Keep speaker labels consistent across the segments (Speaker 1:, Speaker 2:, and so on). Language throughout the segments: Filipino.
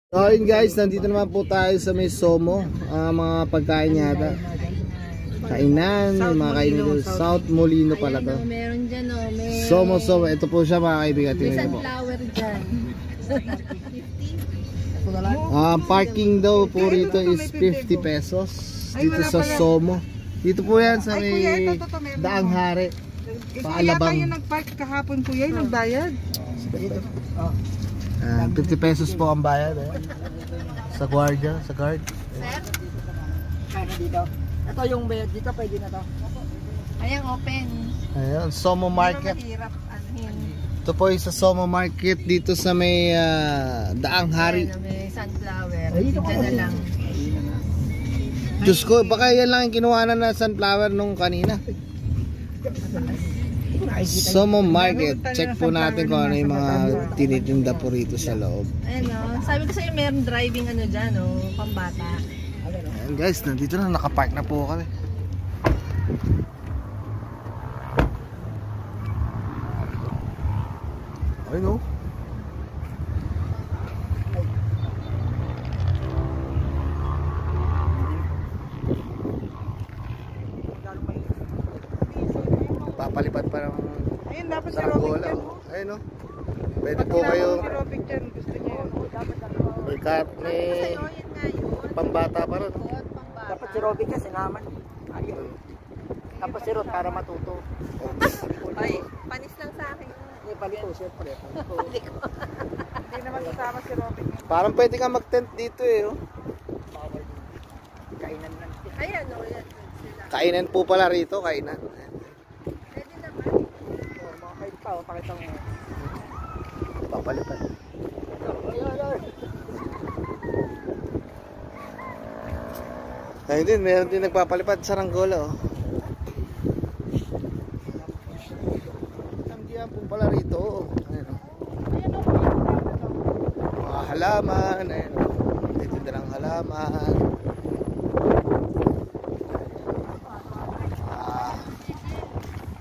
Speaker 1: So yun guys, nandito naman po tayo sa may Somo. Mga pagkain yata. Kainan, mga kainan dito. South Molino pala to.
Speaker 2: Meron dyan o.
Speaker 1: Somo. Ito po siya mga kaibigan.
Speaker 2: May sunflower dyan.
Speaker 1: Parking daw po rito is 50 pesos. Dito sa Somo. Dito po yan sa may Daang Hari. Paalabang.
Speaker 3: Kaya nag-park kahapon kuya, nagbayad.
Speaker 1: 50 pesos po ang bayad sa guardia, sa guard.
Speaker 2: Sir?
Speaker 3: Kaya dito. Ito yung bayad dito, pwede na to.
Speaker 2: Ayan, open.
Speaker 1: Ayun, Somo Market.
Speaker 2: Mahirap anuhin.
Speaker 1: Ito po yung sa Somo Market dito sa may Daang Hari.
Speaker 2: Ayan, may sunflower. Dito na lang.
Speaker 1: Diyos ko, baka yan lang yung kinuha na sunflower nung kanina. Somo Market. Check po natin kung ano yung mga tinitinda po rito sa loob.
Speaker 2: Ayan o. Sabi ko sa'yo meron driving ano dyan o. Pambata.
Speaker 1: Ayan guys, nandito na. Nakapark na po kami. Ayun o. Papalipad pa ng
Speaker 3: Ayun, dapat si
Speaker 1: saranggola. Ayun o. Pwede po kayo.
Speaker 3: Si Robin dyan, gusto niya yun.
Speaker 1: May karne. Pambata pa rin.
Speaker 3: Dapat si Robin kasi naman. Ayun. Tapos si Rod para matuto.
Speaker 2: Ay, panis lang sa akin.
Speaker 3: Hindi, palito, siyempre. Hindi naman kasama si Robin.
Speaker 1: Parang pwede ka mag-tent dito eh. Oh.
Speaker 3: Kainan lang.
Speaker 2: Ayan o. Yan.
Speaker 1: Kainan po pala rito. Kainan.
Speaker 2: Pwede naman.
Speaker 3: Mga kain pa, pakita mo.
Speaker 1: Papalipad. Ayun din, meron din nagpapalipad sa Saranggola. Oh. Tanggihan po pala rito. Oh. Ayun, oh. Mga halaman. Ayun, oh. Dito din ang halaman.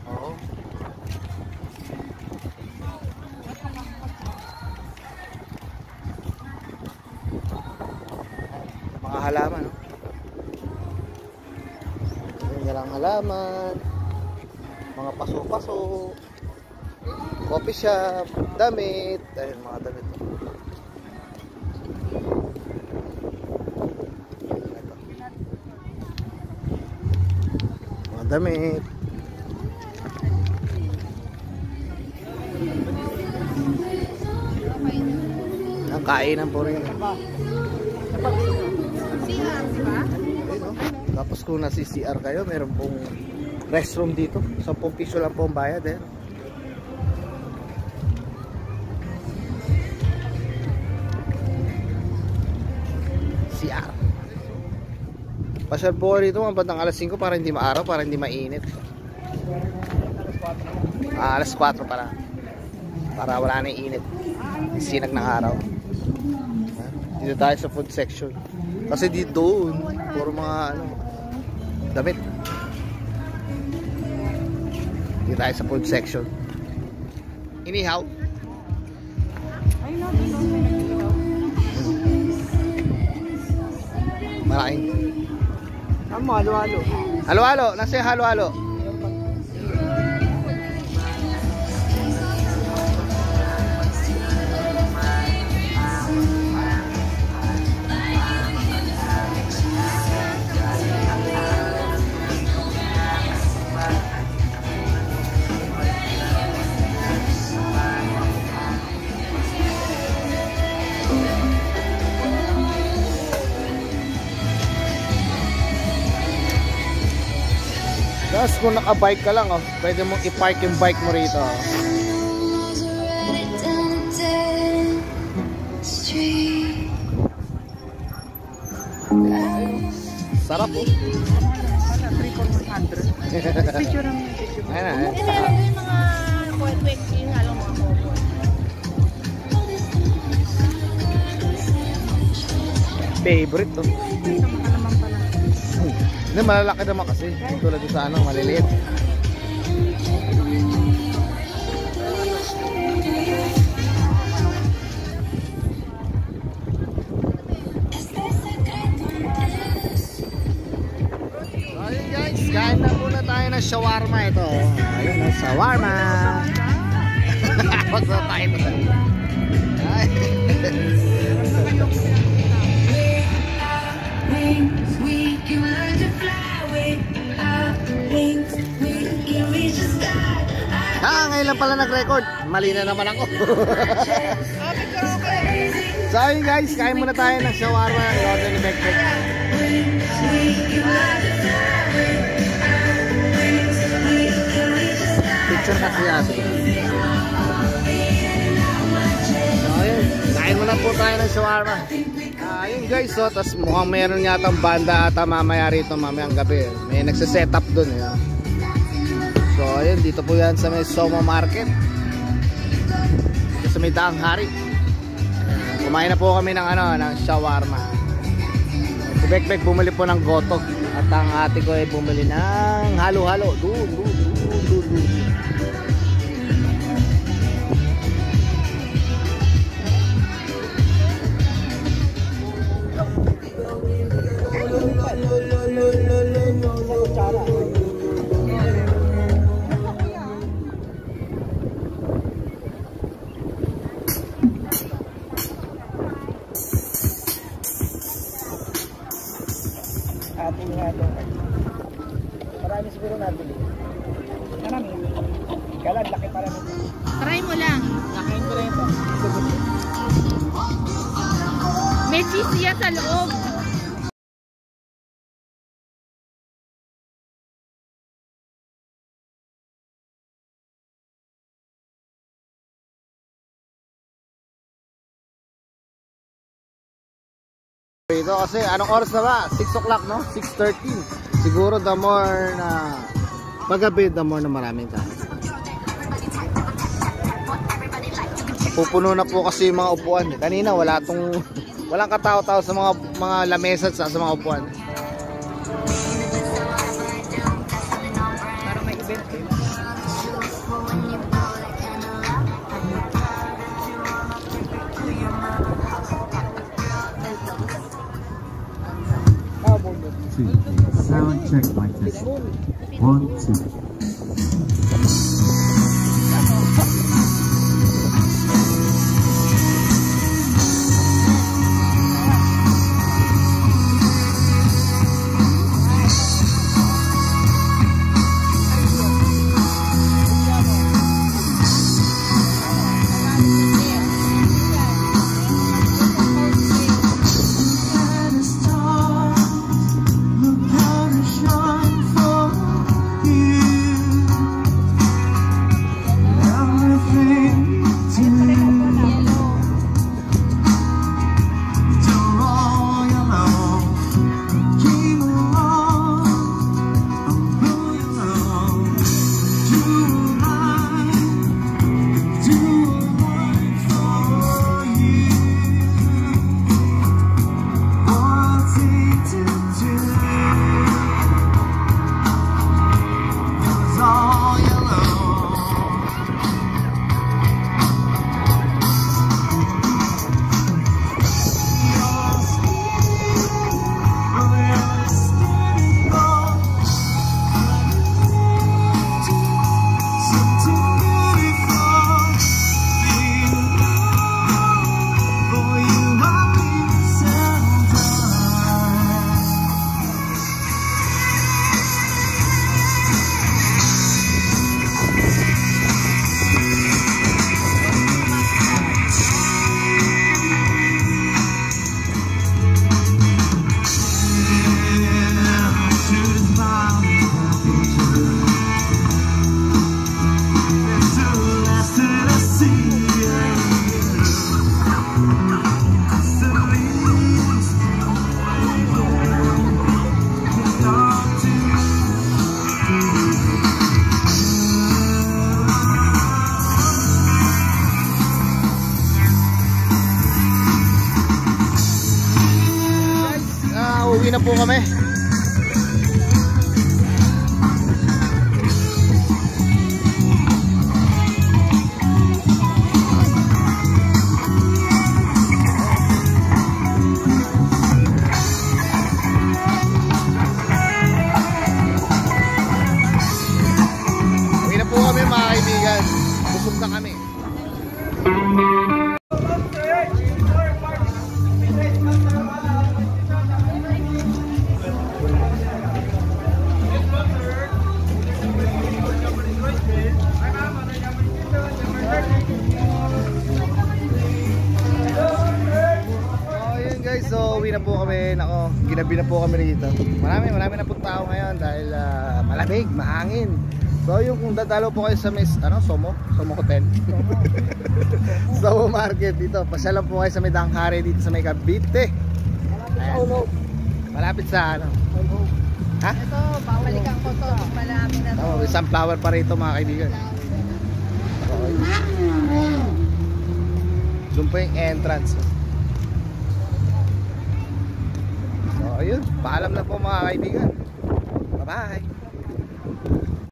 Speaker 1: Oh. Mga halaman. Oh. Ang halaman, mga paso-paso, coffee shop, damit, ayun mga damit. Mga damit. Ang kainan po rin.
Speaker 2: CR, di ba?
Speaker 1: Tapos kung nasi-CR kayo, meron pong restroom dito. 10 piso lang po ang bayad eh. CR. Pasyal po rito mga bandang alas 5 para hindi maaraw, para hindi mainit. Alas 4 para. Para wala na yung init. Sinag ng araw. Dito tayo sa food section. Kasi dito, puro mga ano, damit. Dito tayo sa food section. Inihaw.
Speaker 3: Ayun na, doon.
Speaker 1: Malaking.
Speaker 3: Halo-halo.
Speaker 1: Halo-halo. Nasa yung halo-halo? Tapos kung naka-bike ka lang, oh, pwede mong i-park yung bike mo rito. Oh. Sarap po.
Speaker 3: 3,400. Picture ng picture.
Speaker 1: Ayan na.
Speaker 2: Yung mga quick yung halong mga kobo.
Speaker 1: Favorite to.
Speaker 3: Ito makalaman pala.
Speaker 1: Hindi, malalaki naman kasi. Tulad sa ano, maliliit. kain na muna tayo ng shawarma ito. Ayun ang shawarma. Wag na tayo ito. Ngayon lang pala nag-record. Mali na naman ako. So ayun guys, kain muna tayo ng shawarma. I-order ni Bekbek. Picture kasi ate. So ayun, kain muna po tayo ng shawarma. Ayun guys, so, tas mukhang meron yatang banda ata mamaya rito mamayang gabi. May nagsiset up dun eh. So ayun, dito po yan sa may Somo Market. Dito sa may Daang Hari. Kumain na po kami ng ng shawarma. Si Bekbek bumili po ng goto. At ang ate ko ay bumili ng halo-halo. Doon.
Speaker 3: Ating marami siguro natin. Marami. Galag, laki para nito.
Speaker 2: Try mo lang.
Speaker 3: Nakain ko rin ito.
Speaker 2: May cheese yan sa loob.
Speaker 1: Ito kasi anong oras na ba? 6 o'clock no? 6:13. Siguro the more na paggabi, the more na maraming tao. Pupuno na po kasi yung mga upuan. Kanina walang katao-tao sa mga lamesa sa mga upuan.
Speaker 3: Para may event din.
Speaker 4: Sound check mic test. 1, 2.
Speaker 1: Uwi na po kami. guys, so uwi na po kami. Nako, ginabi na po kami rito. Marami na po tao ngayon dahil malamig, mahangin. So yung kung dadalo po kayo sa Somo Hotel. Somo Market dito. Pasyalan po kayo sa may Danghari dito sa may Cavite. Malapit sa Ha?
Speaker 2: Ito, babalikan ko to. Malapit na to.
Speaker 1: Oh, may sunflower pa rito mga kaibigan. Okay. Doon po yung entrance. So ayun, paalam na po mga kaibigan. Bye bye.